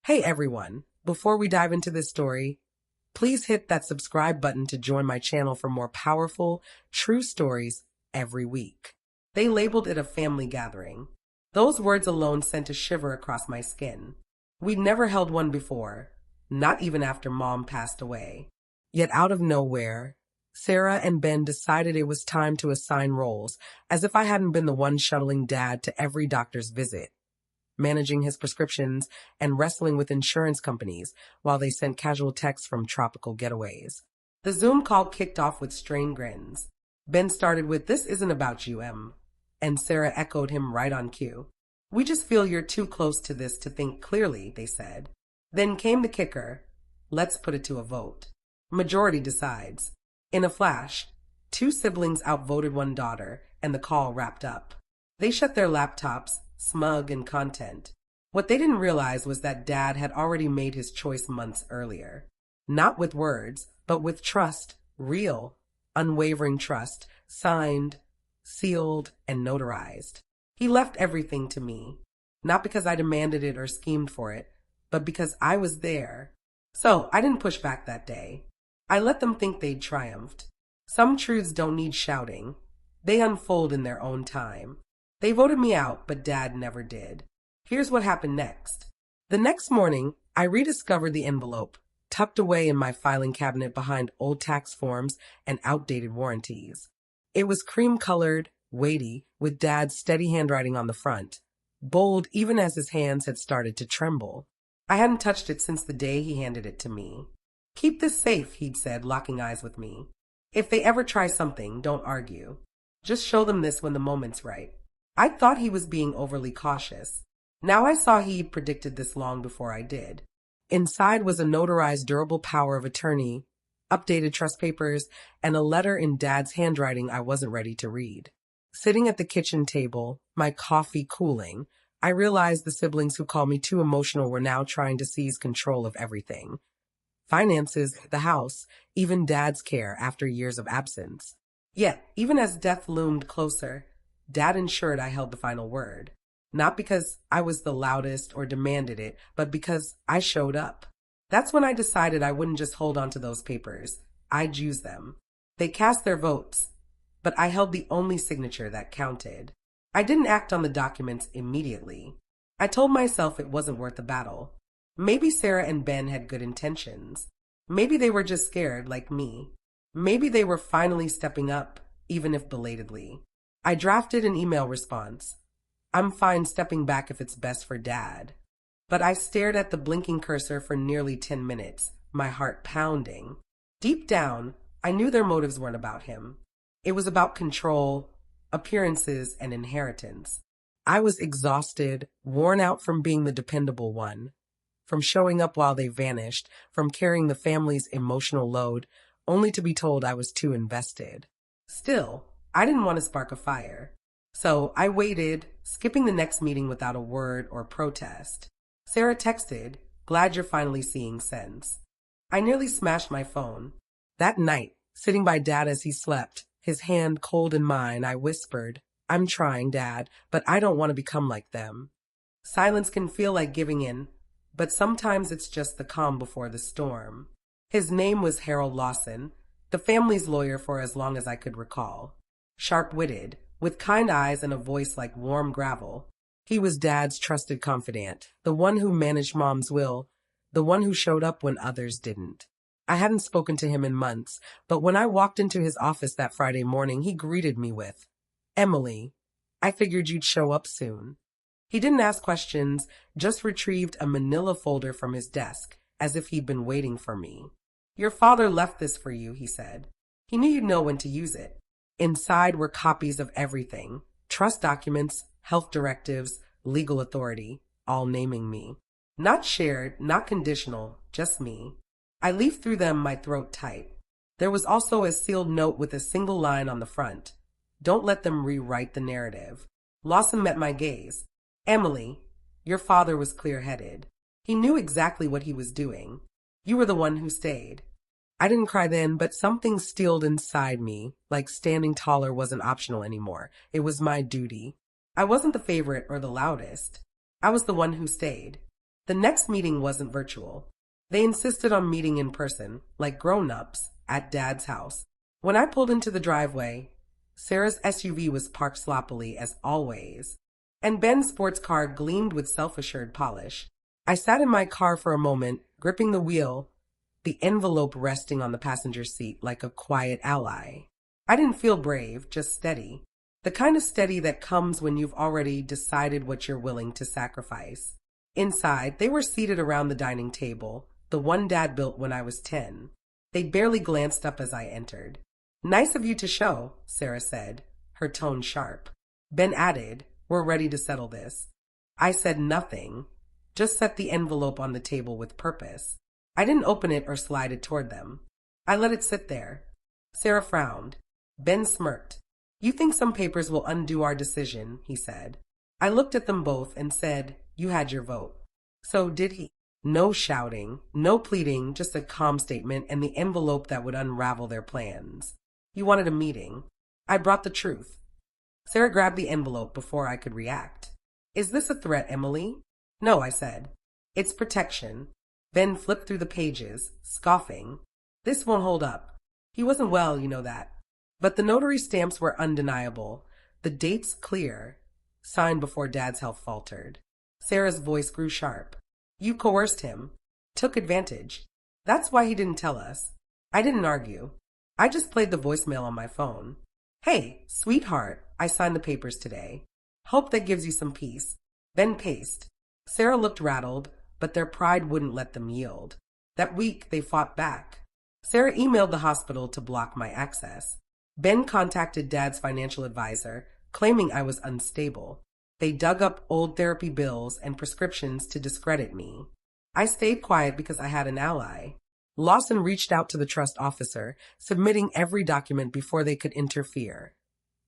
Hey everyone, before we dive into this story, please hit that subscribe button to join my channel for more powerful, true stories every week. They labeled it a family gathering. Those words alone sent a shiver across my skin. We'd never held one before, not even after Mom passed away. Yet out of nowhere, Sarah and Ben decided it was time to assign roles, as if I hadn't been the one shuttling Dad to every doctor's visit, managing his prescriptions, and wrestling with insurance companies while they sent casual texts from tropical getaways. The Zoom call kicked off with strained grins. Ben started with, "This isn't about you, Em," and Sarah echoed him right on cue. "We just feel you're too close to this to think clearly," they said. Then came the kicker. "Let's put it to a vote. Majority decides." In a flash, two siblings outvoted one daughter, and the call wrapped up. They shut their laptops, smug and content. What they didn't realize was that Dad had already made his choice months earlier. Not with words, but with trust, real, unwavering trust, signed, sealed, and notarized. He left everything to me, not because I demanded it or schemed for it, but because I was there. So I didn't push back that day. I let them think they'd triumphed. Some truths don't need shouting. They unfold in their own time. They voted me out, but Dad never did. Here's what happened next. The next morning, I rediscovered the envelope, tucked away in my filing cabinet behind old tax forms and outdated warranties. It was cream-colored, weighty, with Dad's steady handwriting on the front, bold even as his hands had started to tremble. I hadn't touched it since the day he handed it to me. "Keep this safe," he'd said, locking eyes with me. "If they ever try something, don't argue. Just show them this when the moment's right." I thought he was being overly cautious. Now I saw he'd predicted this long before I did. Inside was a notarized durable power of attorney, updated trust papers, and a letter in Dad's handwriting I wasn't ready to read. Sitting at the kitchen table, my coffee cooling, I realized the siblings who called me too emotional were now trying to seize control of everything. Finances, the house, even Dad's care after years of absence. Yet, even as death loomed closer, Dad ensured I held the final word. Not because I was the loudest or demanded it, but because I showed up. That's when I decided I wouldn't just hold on to those papers. I'd use them. They cast their votes, but I held the only signature that counted. I didn't act on the documents immediately. I told myself it wasn't worth the battle. Maybe Sarah and Ben had good intentions. Maybe they were just scared, like me. Maybe they were finally stepping up, even if belatedly. I drafted an email response. "I'm fine stepping back if it's best for Dad." But I stared at the blinking cursor for nearly 10 minutes, my heart pounding. Deep down, I knew their motives weren't about him. It was about control, appearances, and inheritance. I was exhausted, worn out from being the dependable one, from showing up while they vanished, from carrying the family's emotional load, only to be told I was too invested. Still, I didn't want to spark a fire. So I waited, skipping the next meeting without a word or protest. Sarah texted, "Glad you're finally seeing sense." I nearly smashed my phone. That night, sitting by Dad as he slept, his hand cold in mine, I whispered, "I'm trying, Dad, but I don't want to become like them." Silence can feel like giving in, but sometimes it's just the calm before the storm. His name was Harold Lawson, the family's lawyer for as long as I could recall. Sharp-witted, with kind eyes and a voice like warm gravel. He was Dad's trusted confidant, the one who managed Mom's will, the one who showed up when others didn't. I hadn't spoken to him in months, but when I walked into his office that Friday morning, he greeted me with, "Emily, I figured you'd show up soon." He didn't ask questions, just retrieved a manila folder from his desk, as if he'd been waiting for me. "Your father left this for you," he said. "He knew you'd know when to use it." Inside were copies of everything, trust documents, health directives, legal authority, all naming me. Not shared, not conditional, just me. I leafed through them, my throat tight. There was also a sealed note with a single line on the front. "Don't let them rewrite the narrative." Lawson met my gaze. "Emily, your father was clear-headed. He knew exactly what he was doing. You were the one who stayed." I didn't cry then, but something steeled inside me, like standing taller wasn't optional anymore. It was my duty. I wasn't the favorite or the loudest. I was the one who stayed. The next meeting wasn't virtual. They insisted on meeting in person, like grown-ups, at Dad's house. When I pulled into the driveway, Sarah's SUV was parked sloppily as always, and Ben's sports car gleamed with self-assured polish. I sat in my car for a moment, gripping the wheel, the envelope resting on the passenger seat like a quiet ally. I didn't feel brave, just steady. The kind of steady that comes when you've already decided what you're willing to sacrifice. Inside, they were seated around the dining table, the one Dad built when I was 10. They barely glanced up as I entered. "Nice of you to show," Sarah said, her tone sharp. Ben added, "We're ready to settle this." I said nothing, just set the envelope on the table with purpose. I didn't open it or slide it toward them. I let it sit there. Sarah frowned. Ben smirked. "You think some papers will undo our decision," he said. I looked at them both and said, "You had your vote." "So did he?" No shouting, no pleading, just a calm statement and the envelope that would unravel their plans. "You wanted a meeting. I brought the truth." Sarah grabbed the envelope before I could react. "Is this a threat, Emily?" "No," I said. "It's protection." Ben flipped through the pages, scoffing. "This won't hold up. He wasn't well, you know that." But the notary stamps were undeniable, the dates clear, signed before Dad's health faltered. Sarah's voice grew sharp. "You coerced him, took advantage. That's why he didn't tell us." I didn't argue. I just played the voicemail on my phone. "Hey, sweetheart, I signed the papers today. Hope that gives you some peace." Ben paced. Sarah looked rattled, but their pride wouldn't let them yield. That week, they fought back. Sarah emailed the hospital to block my access. Ben contacted Dad's financial advisor, claiming I was unstable. They dug up old therapy bills and prescriptions to discredit me. I stayed quiet because I had an ally. Lawson reached out to the trust officer, submitting every document before they could interfere.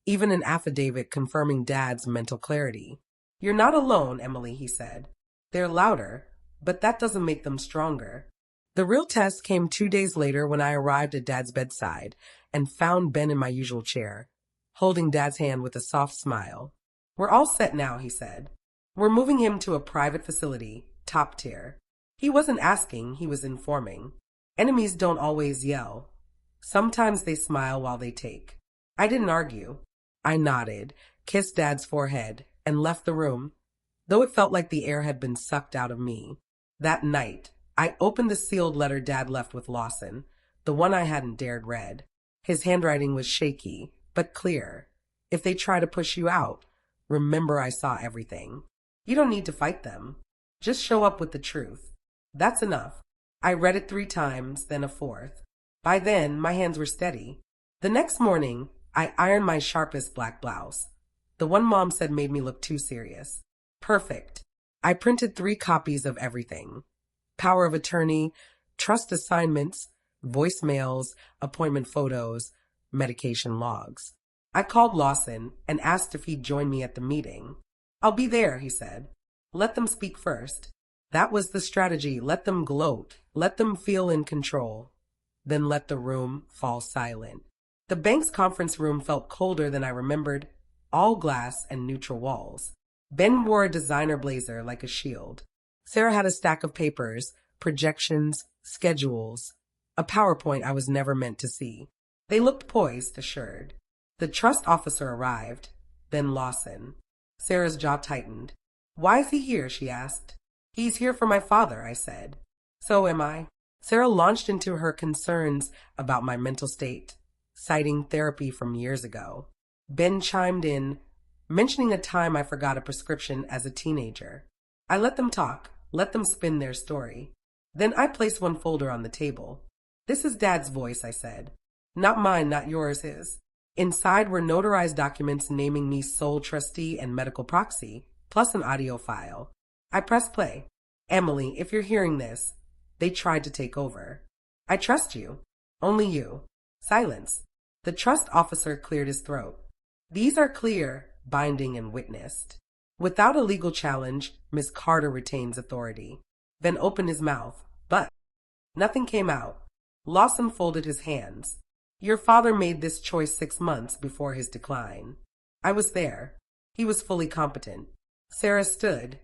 Even an affidavit confirming Dad's mental clarity. "You're not alone, Emily," he said. "They're louder, but that doesn't make them stronger." The real test came 2 days later when I arrived at Dad's bedside and found Ben in my usual chair, holding Dad's hand with a soft smile. "We're all set now," he said. "We're moving him to a private facility, top tier." He wasn't asking, he was informing. Enemies don't always yell. Sometimes they smile while they take. I didn't argue. I nodded, kissed Dad's forehead, and left the room, though it felt like the air had been sucked out of me. That night, I opened the sealed letter Dad left with Lawson, the one I hadn't dared read. His handwriting was shaky, but clear. "If they try to push you out, remember I saw everything. You don't need to fight them. Just show up with the truth. That's enough." I read it 3 times, then a 4th. By then, my hands were steady. The next morning, I ironed my sharpest black blouse, the one Mom said made me look too serious. Perfect. I printed 3 copies of everything. Power of attorney, trust assignments, voicemails, appointment photos, medication logs. I called Lawson and asked if he'd join me at the meeting. "I'll be there," he said. "Let them speak first." That was the strategy. Let them gloat. Let them feel in control. Then let the room fall silent. The bank's conference room felt colder than I remembered, all glass and neutral walls. Ben wore a designer blazer like a shield. Sarah had a stack of papers, projections, schedules, a PowerPoint I was never meant to see. They looked poised, assured. The trust officer arrived, then Lawson. Sarah's jaw tightened. "Why is he here?" she asked. "He's here for my father," I said. "So am I." Sarah launched into her concerns about my mental state, citing therapy from years ago. Ben chimed in, mentioning a time I forgot a prescription as a teenager. I let them talk, let them spin their story. Then I placed one folder on the table. "This is Dad's voice," I said. "Not mine, not yours, his." Inside were notarized documents naming me sole trustee and medical proxy, plus an audio file. I pressed play. "Emily, if you're hearing this, they tried to take over. I trust you. Only you." Silence. The trust officer cleared his throat. "These are clear, binding, and witnessed. Without a legal challenge, Miss Carter retains authority." Ben opened his mouth, but nothing came out. Lawson folded his hands. "Your father made this choice 6 months before his decline. I was there. He was fully competent." Sarah stood,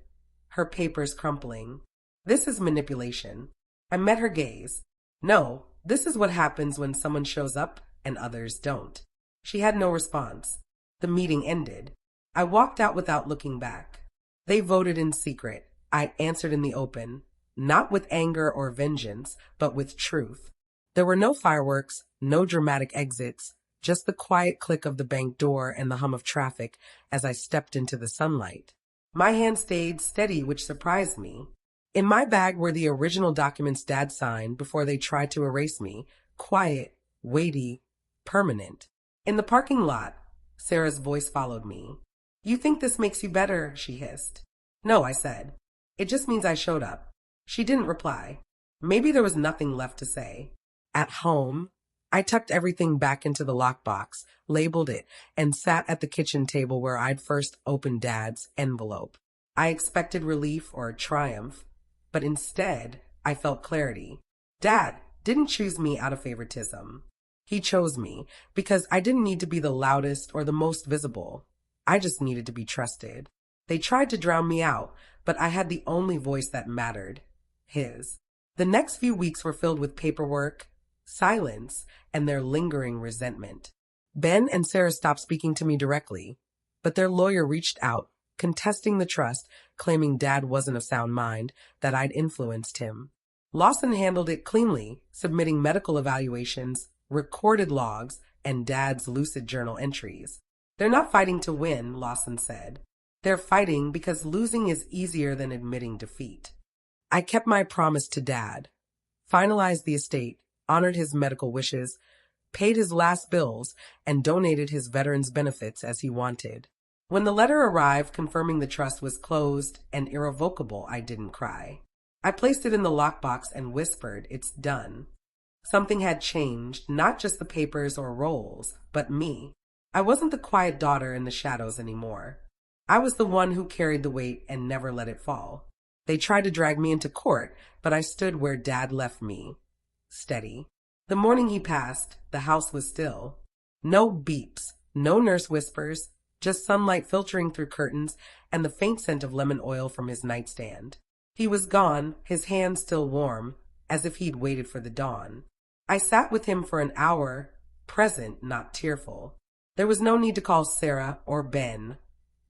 her papers crumpling. This is manipulation. I met her gaze. No, this is what happens when someone shows up and others don't. She had no response. The meeting ended. I walked out without looking back. They voted in secret. I answered in the open, not with anger or vengeance, but with truth. There were no fireworks, no dramatic exits, just the quiet click of the bank door and the hum of traffic as I stepped into the sunlight. My hand stayed steady, which surprised me. In my bag were the original documents Dad signed before they tried to erase me, quiet, weighty, permanent. In the parking lot, Sarah's voice followed me. "You think this makes you better?" she hissed. "No," I said. "It just means I showed up." She didn't reply. Maybe there was nothing left to say. At home, I tucked everything back into the lockbox, labeled it, and sat at the kitchen table where I'd first opened Dad's envelope. I expected relief or triumph, but instead, I felt clarity. Dad didn't choose me out of favoritism. He chose me because I didn't need to be the loudest or the most visible. I just needed to be trusted. They tried to drown me out, but I had the only voice that mattered, his. The next few weeks were filled with paperwork, silence, and their lingering resentment. Ben and Sarah stopped speaking to me directly, but their lawyer reached out, contesting the trust, claiming Dad wasn't of sound mind, that I'd influenced him. Lawson handled it cleanly, submitting medical evaluations, recorded logs, and Dad's lucid journal entries. "They're not fighting to win," Lawson said. "They're fighting because losing is easier than admitting defeat." I kept my promise to Dad, finalized the estate, honored his medical wishes, paid his last bills, and donated his veterans' benefits as he wanted. When the letter arrived confirming the trust was closed and irrevocable, I didn't cry. I placed it in the lockbox and whispered, "It's done." Something had changed, not just the papers or rolls, but me. I wasn't the quiet daughter in the shadows anymore. I was the one who carried the weight and never let it fall. They tried to drag me into court, but I stood where Dad left me, steady. The morning he passed, the house was still. No beeps, no nurse whispers, just sunlight filtering through curtains and the faint scent of lemon oil from his nightstand. He was gone, his hands still warm, as if he'd waited for the dawn. I sat with him for an hour, present, not tearful. There was no need to call Sarah or Ben.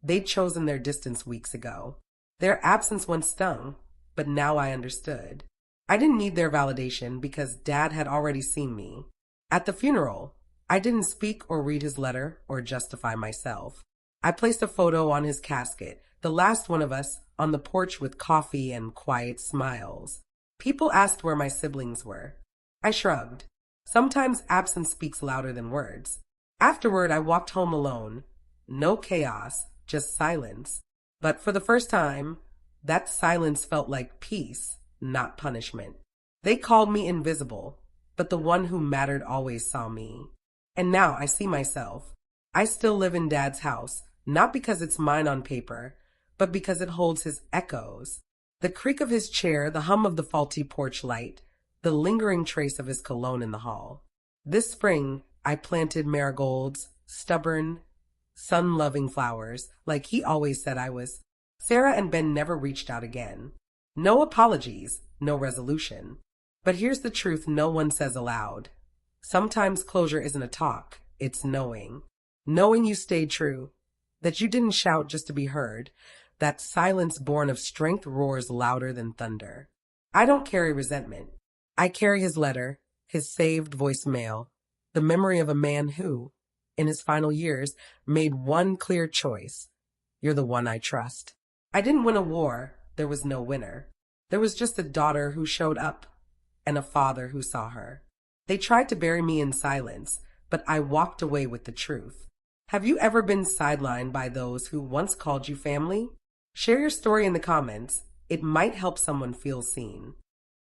They'd chosen their distance weeks ago. Their absence once stung, but now I understood. I didn't need their validation because Dad had already seen me. At the funeral, I didn't speak or read his letter or justify myself. I placed a photo on his casket, the last one of us, on the porch with coffee and quiet smiles. People asked where my siblings were. I shrugged. Sometimes absence speaks louder than words. Afterward, I walked home alone. No chaos, just silence. But for the first time, that silence felt like peace, not punishment. They called me invisible, but the one who mattered always saw me. And now I see myself. I still live in Dad's house, not because it's mine on paper, but because it holds his echoes. The creak of his chair, the hum of the faulty porch light, the lingering trace of his cologne in the hall. This spring, I planted marigolds, stubborn, sun-loving flowers, like he always said I was. Sarah and Ben never reached out again. No apologies, no resolution. But here's the truth no one says aloud. Sometimes closure isn't a talk, it's knowing. Knowing you stayed true, that you didn't shout just to be heard, that silence born of strength roars louder than thunder. I don't carry resentment. I carry his letter, his saved voicemail, the memory of a man who, in his final years, made one clear choice. You're the one I trust. I didn't win a war. There was no winner. There was just a daughter who showed up and a father who saw her. They tried to bury me in silence, but I walked away with the truth. Have you ever been sidelined by those who once called you family? Share your story in the comments. It might help someone feel seen.